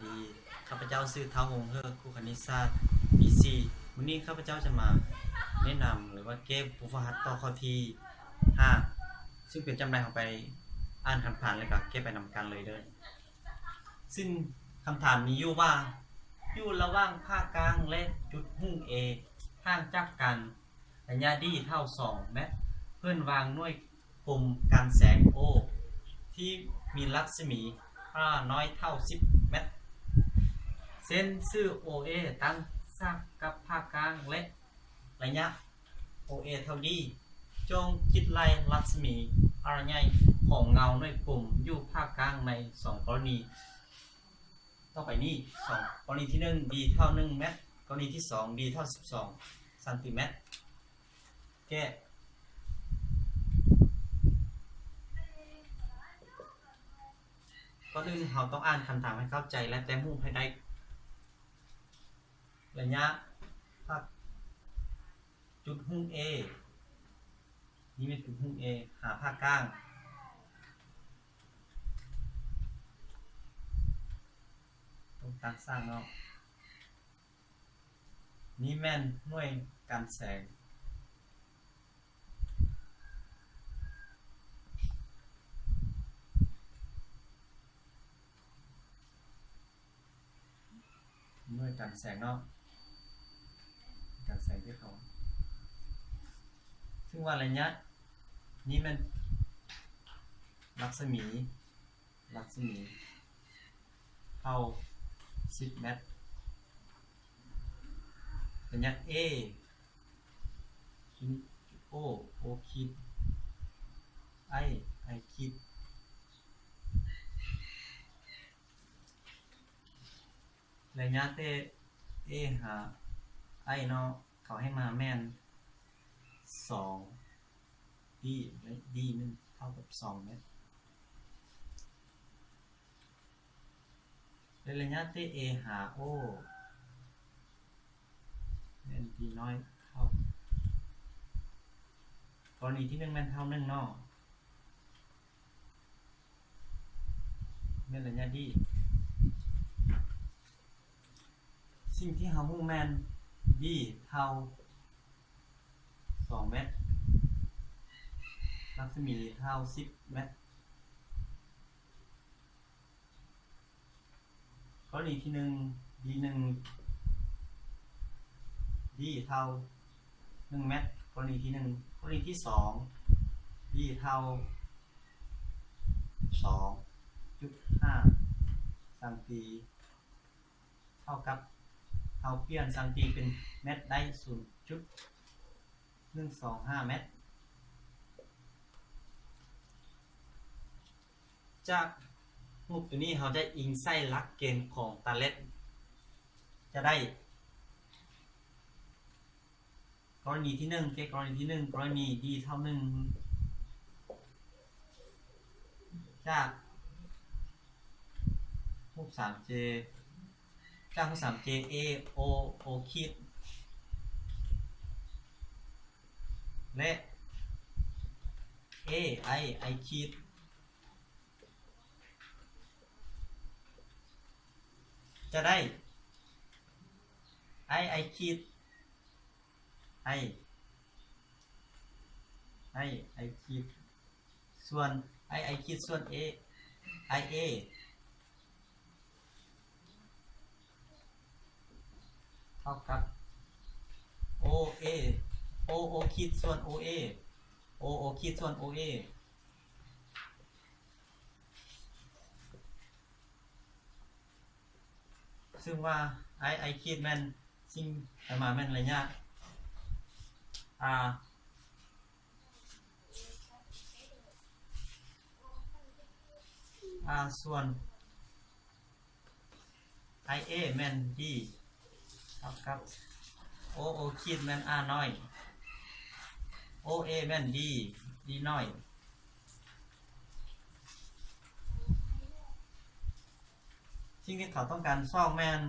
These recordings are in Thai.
ดีข้าพเจ้าชื่อท้าวหงเฮอครูคณิตศาสตร์ปี4วันนี้ข้าพเจ้าจะมาแนะนำหรือว่าเก็บผู้ฝึกหัดต่อข้อที่5ซึ่งเป็นจำได้ของไปอ่านผ่านๆเลยก็เก็บไปนำกันเลยเด้อซึ่งคำถามมีอยู่ว่าอยู่ระหว่างภาคกลางและจุดหุ้ง A ห่างจากกันระยะดีเท่า2เมตรเพื่อนวางหน่วยกลมกันแสง O ที่มีรัศมีน้อยเท่า10เมตรเส้นชื่อ OA ตั้งฉากกับภาคกลางและระยะ OA เท่าดีจงคิดไล่รัศมีระยะของเงาหน่วยกลุ่มอยู่ภาคกลางใน2กรณีต่อไปนี้2กรณีที่1 d เท่า1เมตรกรณีที่2 d เท่า12เซนติเมตรแก้ก่อนอื่นเราต้องอ่านคำถามให้เข้าใจและแต้มรูปให้ได้ระยะภาคจุดหุ้ง A นี่เป็นจุดหุ้ง A หาภาคกลางตรงกลางสร้างเนาะนี่แม่นหน่วยกันแสงหน่วยกันแสงเนาะกันแสงที่เขาซึ่งว่าระยะนี้มันรัศมีเท่า10เมตรระยะ A O คิด I คิดระยะเต A หา I เนาะเขาให้มาแม่น2 D และ D มันเท่ากับ2เมตรระยะเต A หา O แม่น D น้อยเท่ากรณีที่1แม่นเท่า1เนาะแม่นระยะ D สิ่งที่เราฮู้แม่น D เท่า2เมตรรัศมีเท่า10เมตรกรณีที่1 D เท่า1เมตรกรณีที่1กรณีที่2 D เท่า 2.5 เซนติเท่ากับเราเปลี่ยนเซนติเป็นเมตรได้ 0.125 เมตรจากรูปตัวนี้เราจะอิงใส่หลักเกณฑ์ของตาเล็ดจะได้กรณีที่1กรณีที่1กรณี d เท่า1จากรูป 3j จากรูป 3j a o คิดและ a I คิดจะได้ I คิดI คิดส่วน I คิดส่วน Aเท่ากับ O คิดส่วน OA O คิดส่วน OA ซึ่งว่า I คิดแม่นสิ่งประมาณแม่นระยะส่วน IA แม่น D เท่ากับ O คิดแม่น R น้อย OA แม่น D น้อยสิ่งที่เขาต้องการซ่องแม่น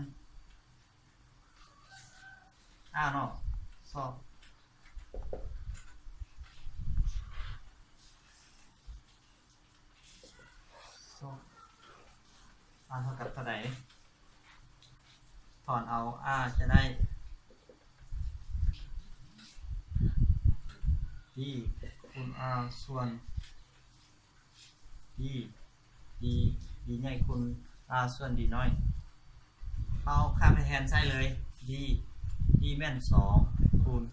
R เนาะซ่องเท่ากับเท่าไหร่ ถอนเอา r จะได้ d คูณ r ส่วน d d d ใหญ่คูณ r ส่วน d น้อยเอาค่าไปแทนใส่เลย d d แม่น2คูณ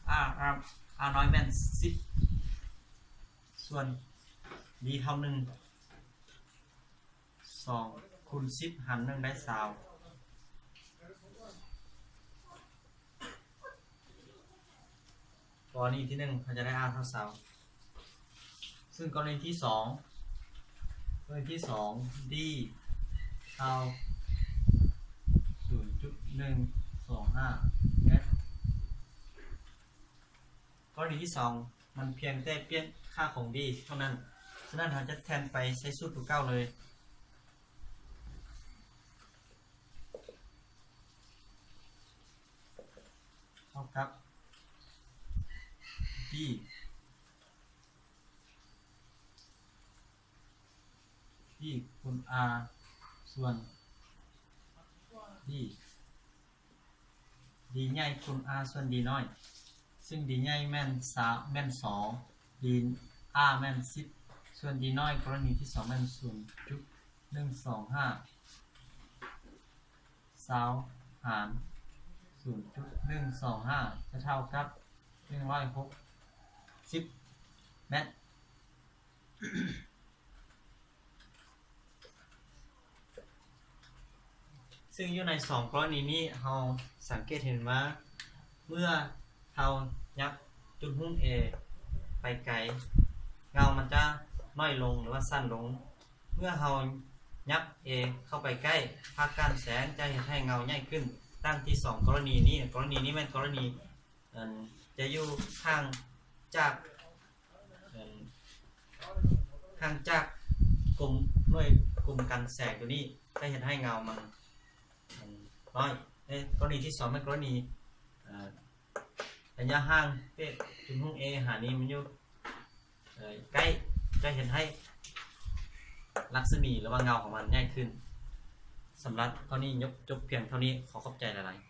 r r r น้อยแม่น10ส่วน d เท่า1 2คูณ10หาร1ได้20กรณีที่1เขาจะได้ r เท่า20ซึ่งกรณีที่2d เท่า 0.125 เมตรกรณีที่2มันเพียงแต่เปลี่ยนค่าของ d เท่านั้นฉะนั้นเราจะแทนไปใช้สูตรตัวเก่าเลยเท่ากับ dคูณ r ส่วน d d ใหญ่คูณ r ส่วน d น้อยซึ่ง d ใหญ่แม่น2 d r แม่น10ส่วน d น้อยกรณีที่2แม่น 0.125 20หาร 0.125 จะเท่ากับ160เมตรซึ่งอยู่ใน2กรณีนี้เราสังเกตเห็นว่าเมื่อเรายับจุดหุ้ม A ไปไกลเงามันจะน้อยลงหรือว่าสั้นลงเมื่อเรายับ A เข้าไปใกล้ภาคการแสงจะเห็นให้เงาใหญ่ขึ้นตั้งที่2กรณีนี้เป็นกรณีจะอยู่ห่างจากกลุ่มกันแสงตัวนี้จะเห็นให้เงามันน้อยกรณีที่2เป็นกรณีระยะห่างจุดหุ้ม A หานี้มันอยู่ใกล้จะเห็นให้ลักษณะหรือว่าเงาของมันง่ายขึ้นสำหรับเท่านี้จบเพียงเท่านี้ขอขอบใจหลายๆ